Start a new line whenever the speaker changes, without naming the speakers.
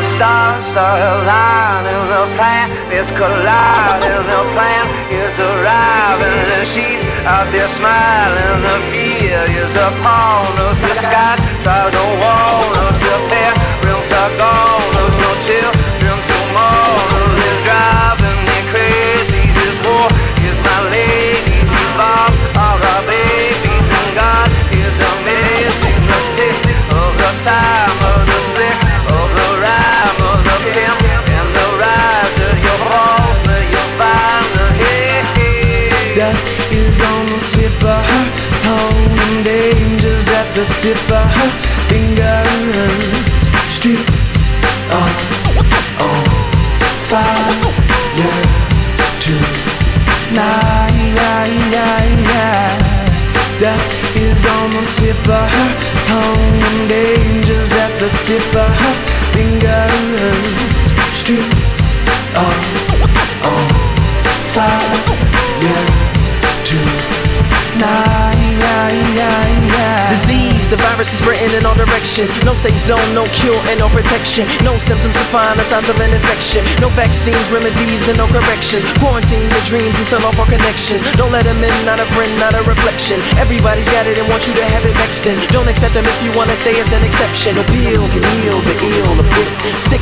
Stars are aligning, the plan is colliding, the plan is arriving, and she's out there smiling. The fear is upon us, the skies try to warn us, the parents are gone, there's no children tomorrow. It's driving me crazy, this war is my lady. We bomb all our babies, and God is amazing. The ticks of the time, of the slick of the rhyme, of the pimp and the rise of your balls, that you'll find the hate.
Death is on the tip of her tongue, and danger's at the tip of her fingers. Streets are on fire tonight. Death is on the tip of her tongue, and danger's at the tip of her fingers. Streets are on fire tonight.
Disease, the virus is spreading in all directions. No safe zone, no cure and no protection. No symptoms to find the signs of an infection. No vaccines, remedies and no corrections. Quarantine your dreams and sell off our connections. Don't let them in, not a friend, not a reflection. Everybody's got it and want you to have it next then. Don't accept them if you wanna stay as an exception. No pill can heal the ill of this sick